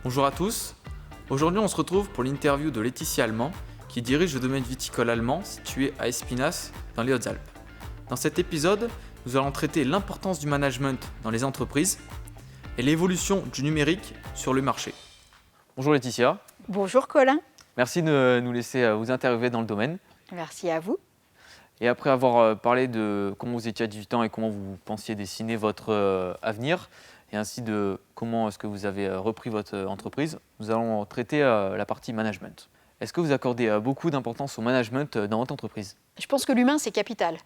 Bonjour à tous, aujourd'hui on se retrouve pour l'interview de Laetitia Allemand qui dirige le domaine viticole allemand situé à Espinasse dans les Hautes-Alpes. Dans cet épisode, nous allons traiter l'importance du management dans les entreprises et l'évolution du numérique sur le marché. Bonjour Laetitia. Bonjour Colin. Merci de nous laisser vous interviewer dans le domaine. Merci à vous. Et après avoir parlé de comment vous étiez à 18 ans et comment vous pensiez dessiner votre avenir, et ainsi de comment est-ce que vous avez repris votre entreprise, nous allons traiter la partie management. Est-ce que vous accordez beaucoup d'importance au management dans votre entreprise ? Je pense que l'humain, c'est capital.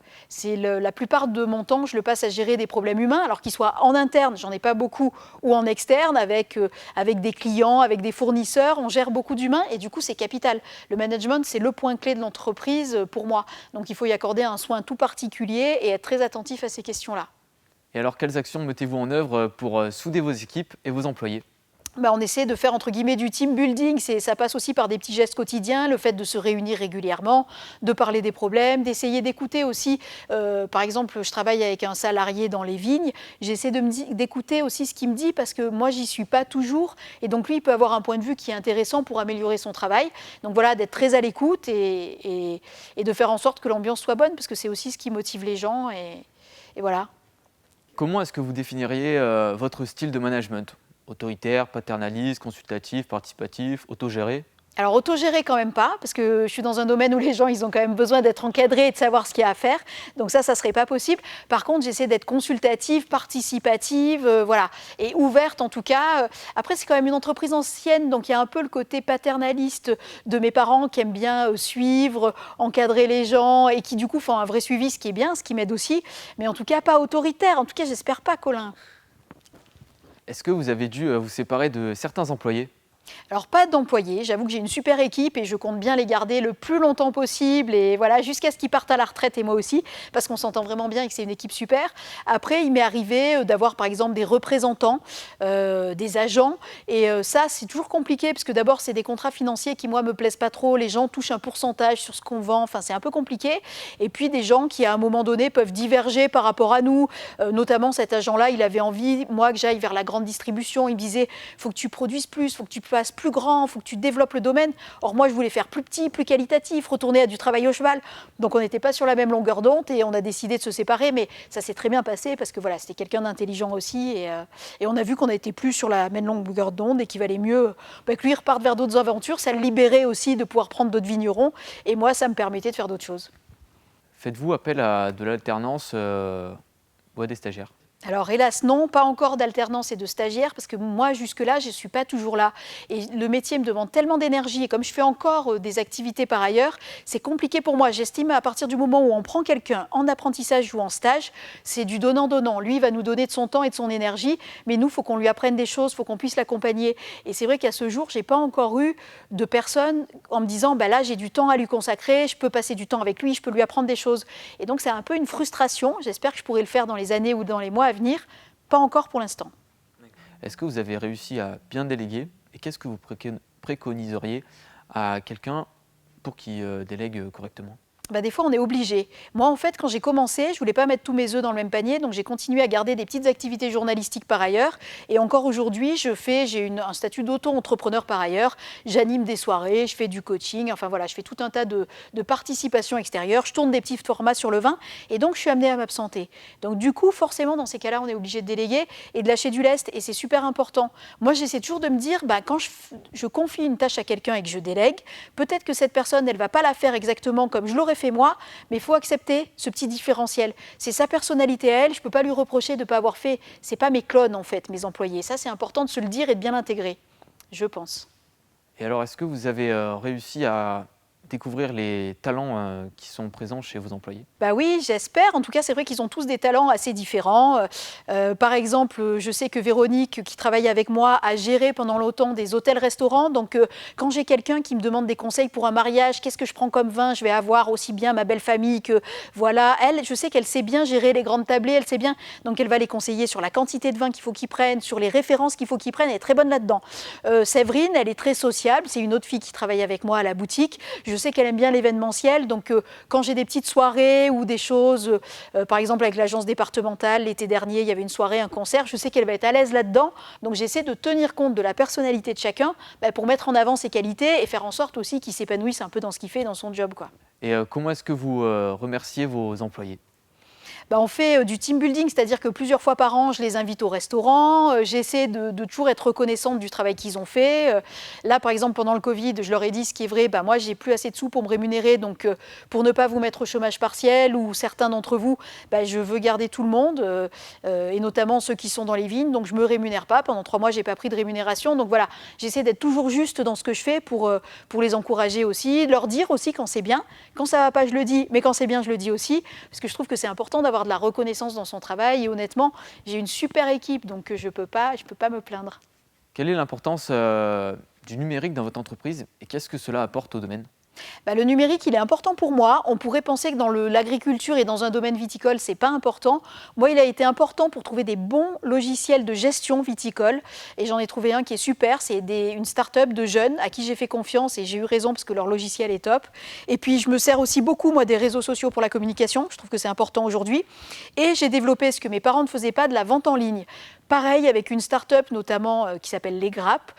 La plupart de mon temps, je le passe à gérer des problèmes humains, alors qu'ils soient en interne, j'en ai pas beaucoup, ou en externe, avec des clients, avec des fournisseurs. On gère beaucoup d'humains et du coup, c'est capital. Le management, c'est le point clé de l'entreprise pour moi. Donc, il faut y accorder un soin tout particulier et être très attentif à ces questions-là. Et alors, quelles actions mettez-vous en œuvre pour souder vos équipes et vos employés ? On essaie de faire entre guillemets du team building, ça passe aussi par des petits gestes quotidiens, le fait de se réunir régulièrement, de parler des problèmes, d'essayer d'écouter aussi. Par exemple, je travaille avec un salarié dans les vignes, j'essaie d'écouter aussi ce qu'il me dit parce que moi, j'y suis pas toujours et donc lui, il peut avoir un point de vue qui est intéressant pour améliorer son travail. Donc voilà, d'être très à l'écoute et de faire en sorte que l'ambiance soit bonne parce que c'est aussi ce qui motive les gens et voilà. Comment est-ce que vous définiriez votre style de management ? Autoritaire, paternaliste, consultatif, participatif, autogéré ? Alors autogéré quand même pas, parce que je suis dans un domaine où les gens ils ont quand même besoin d'être encadrés et de savoir ce qu'il y a à faire. Donc ça serait pas possible. Par contre, j'essaie d'être consultative, participative, voilà, et ouverte en tout cas. Après, c'est quand même une entreprise ancienne, donc il y a un peu le côté paternaliste de mes parents qui aiment bien suivre, encadrer les gens et qui du coup font un vrai suivi, ce qui est bien, ce qui m'aide aussi. Mais en tout cas pas autoritaire. En tout cas, j'espère pas, Colin. Est-ce que vous avez dû vous séparer de certains employés ? Alors pas d'employés, j'avoue que j'ai une super équipe et je compte bien les garder le plus longtemps possible et voilà, jusqu'à ce qu'ils partent à la retraite et moi aussi, parce qu'on s'entend vraiment bien et que c'est une équipe super. Après, il m'est arrivé d'avoir par exemple des représentants, des agents et ça c'est toujours compliqué parce que d'abord c'est des contrats financiers qui moi me plaisent pas trop, les gens touchent un pourcentage sur ce qu'on vend, enfin c'est un peu compliqué. Et puis des gens qui à un moment donné peuvent diverger par rapport à nous, notamment cet agent-là, il avait envie, moi que j'aille vers la grande distribution, il me disait faut que tu produises plus, faut que tu fasses plus grand, il faut que tu développes le domaine. Or moi je voulais faire plus petit, plus qualitatif, retourner à du travail au cheval. Donc on n'était pas sur la même longueur d'onde et on a décidé de se séparer, mais ça s'est très bien passé parce que voilà, c'était quelqu'un d'intelligent aussi et on a vu qu'on n'était plus sur la même longueur d'onde et qu'il valait mieux que lui reparte vers d'autres aventures. Ça le libérait aussi de pouvoir prendre d'autres vignerons et moi ça me permettait de faire d'autres choses. Faites-vous appel à de l'alternance ou à des stagiaires ? Alors hélas non, pas encore d'alternance et de stagiaire parce que moi jusque-là je ne suis pas toujours là et le métier me demande tellement d'énergie et comme je fais encore des activités par ailleurs, c'est compliqué pour moi. J'estime à partir du moment où on prend quelqu'un en apprentissage ou en stage, c'est du donnant-donnant. Lui il va nous donner de son temps et de son énergie, mais nous il faut qu'on lui apprenne des choses, il faut qu'on puisse l'accompagner et c'est vrai qu'à ce jour je n'ai pas encore eu de personne en me disant là j'ai du temps à lui consacrer, je peux passer du temps avec lui, je peux lui apprendre des choses et donc c'est un peu une frustration. J'espère que je pourrai le faire dans les années ou dans les mois à venir, pas encore pour l'instant. Est-ce que vous avez réussi à bien déléguer et qu'est-ce que vous préconiseriez à quelqu'un pour qu'il délègue correctement ? Des fois, on est obligé. Moi, en fait, quand j'ai commencé, je ne voulais pas mettre tous mes œufs dans le même panier, donc j'ai continué à garder des petites activités journalistiques par ailleurs. Et encore aujourd'hui, j'ai un statut d'auto-entrepreneur par ailleurs. J'anime des soirées, je fais du coaching, enfin voilà, je fais tout un tas de participations extérieures. Je tourne des petits formats sur le vin et donc je suis amenée à m'absenter. Donc du coup, forcément, dans ces cas-là, on est obligé de déléguer et de lâcher du lest et c'est super important. Moi, j'essaie toujours de me dire, quand je confie une tâche à quelqu'un et que je délègue, peut-être que cette personne, elle ne va pas la faire exactement comme je l'aurais fait moi, mais il faut accepter ce petit différentiel. C'est sa personnalité à elle, je ne peux pas lui reprocher de ne pas avoir fait, ce n'est pas mes clones en fait, mes employés. Ça c'est important de se le dire et de bien l'intégrer, je pense. Et alors est-ce que vous avez réussi à découvrir les talents qui sont présents chez vos employés ? Oui, j'espère. En tout cas, c'est vrai qu'ils ont tous des talents assez différents. Par exemple, je sais que Véronique, qui travaille avec moi, a géré pendant longtemps des hôtels-restaurants. Donc, quand j'ai quelqu'un qui me demande des conseils pour un mariage, qu'est-ce que je prends comme vin ? Je vais avoir aussi bien ma belle famille que... Voilà, elle, je sais qu'elle sait bien gérer les grandes tablées, elle sait bien. Donc, elle va les conseiller sur la quantité de vin qu'il faut qu'ils prennent, sur les références qu'il faut qu'ils prennent. Elle est très bonne là-dedans. Séverine, elle est très sociable. C'est une autre fille qui travaille avec moi à la boutique. Je je sais qu'elle aime bien l'événementiel, donc quand j'ai des petites soirées ou des choses, par exemple avec l'agence départementale, l'été dernier, il y avait une soirée, un concert, je sais qu'elle va être à l'aise là-dedans, donc j'essaie de tenir compte de la personnalité de chacun pour mettre en avant ses qualités et faire en sorte aussi qu'il s'épanouisse un peu dans ce qu'il fait, dans son job, quoi. Et comment est-ce que vous remerciez vos employés ? On fait du team building, c'est-à-dire que plusieurs fois par an, je les invite au restaurant. J'essaie de toujours être reconnaissante du travail qu'ils ont fait. Là, par exemple, pendant le Covid, je leur ai dit ce qui est vrai, moi, j'ai plus assez de sous pour me rémunérer, donc pour ne pas vous mettre au chômage partiel ou certains d'entre vous, je veux garder tout le monde, et notamment ceux qui sont dans les vignes, donc je ne me rémunère pas. Pendant 3 mois, je n'ai pas pris de rémunération. Donc voilà, j'essaie d'être toujours juste dans ce que je fais pour les encourager aussi, leur dire aussi quand c'est bien. Quand ça ne va pas, je le dis, mais quand c'est bien, je le dis aussi, parce que je trouve que c'est important d'avoir de la reconnaissance dans son travail. Et honnêtement, j'ai une super équipe, donc je peux pas me plaindre. Quelle est l'importance du numérique dans votre entreprise et qu'est-ce que cela apporte au domaine ? Le numérique, il est important pour moi. On pourrait penser que dans l'agriculture et dans un domaine viticole, c'est pas important. Moi, il a été important pour trouver des bons logiciels de gestion viticole. Et j'en ai trouvé un qui est super. C'est une start-up de jeunes à qui j'ai fait confiance et j'ai eu raison parce que leur logiciel est top. Et puis, je me sers aussi beaucoup, moi, des réseaux sociaux pour la communication. Je trouve que c'est important aujourd'hui. Et j'ai développé ce que mes parents ne faisaient pas, de la vente en ligne. Pareil avec une start-up notamment qui s'appelle Les Grappes.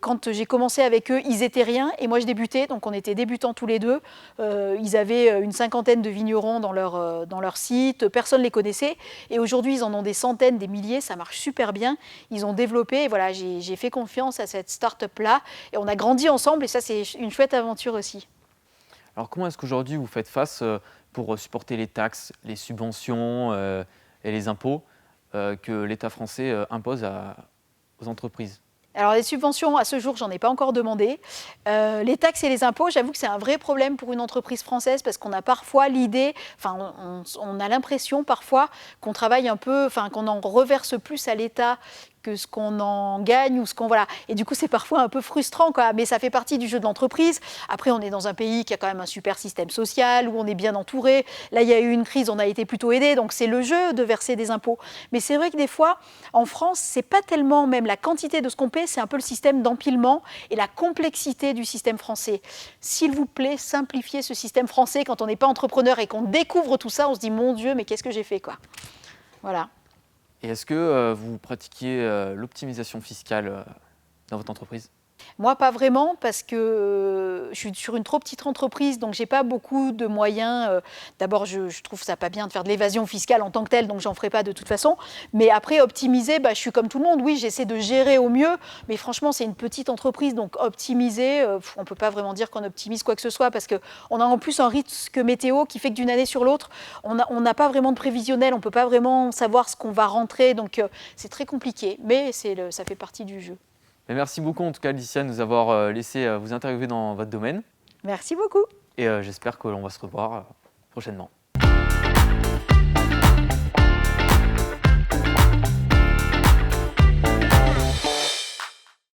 Quand j'ai commencé avec eux, ils étaient rien et moi je débutais, donc on était débutants tous les deux. Ils avaient une 50aine de vignerons dans leur site, personne ne les connaissait. Et aujourd'hui, ils en ont des centaines, des milliers, ça marche super bien. Ils ont développé, et voilà, j'ai fait confiance à cette start-up-là et on a grandi ensemble et ça c'est une chouette aventure aussi. Alors comment est-ce qu'aujourd'hui vous faites face pour supporter les taxes, les subventions et les impôts que l'État français impose aux entreprises ? Alors les subventions, à ce jour, j'en ai pas encore demandé. Les taxes et les impôts, j'avoue que c'est un vrai problème pour une entreprise française parce qu'on a parfois l'idée, on a l'impression parfois qu'on travaille un peu, qu'on en reverse plus à l'État que ce qu'on en gagne ou ce qu'on voilà. Et du coup, c'est parfois un peu frustrant, quoi. Mais ça fait partie du jeu de l'entreprise. Après, on est dans un pays qui a quand même un super système social où on est bien entouré. Là, il y a eu une crise, on a été plutôt aidé, donc c'est le jeu de verser des impôts. Mais c'est vrai que des fois, en France, c'est pas tellement même la quantité de ce qu'on paie, c'est un peu le système d'empilement et la complexité du système français. S'il vous plaît, simplifiez ce système français quand on n'est pas entrepreneur et qu'on découvre tout ça, on se dit mon Dieu, mais qu'est-ce que j'ai fait, quoi. Voilà. Et est-ce que vous pratiquiez l'optimisation fiscale dans votre entreprise ? Moi, pas vraiment, parce que je suis sur une trop petite entreprise, donc j'ai pas beaucoup de moyens. D'abord, je trouve ça pas bien de faire de l'évasion fiscale en tant que telle, donc j'en ferai pas de toute façon. Mais après, optimiser, je suis comme tout le monde. Oui, j'essaie de gérer au mieux, mais franchement, c'est une petite entreprise, donc optimiser, on peut pas vraiment dire qu'on optimise quoi que ce soit, parce qu'on a en plus un risque météo qui fait que d'une année sur l'autre, on n'a pas vraiment de prévisionnel, on peut pas vraiment savoir ce qu'on va rentrer, donc c'est très compliqué, mais ça fait partie du jeu. Mais merci beaucoup en tout cas Laetitia de nous avoir laissé vous interviewer dans votre domaine. Merci beaucoup. Et j'espère que l'on va se revoir prochainement.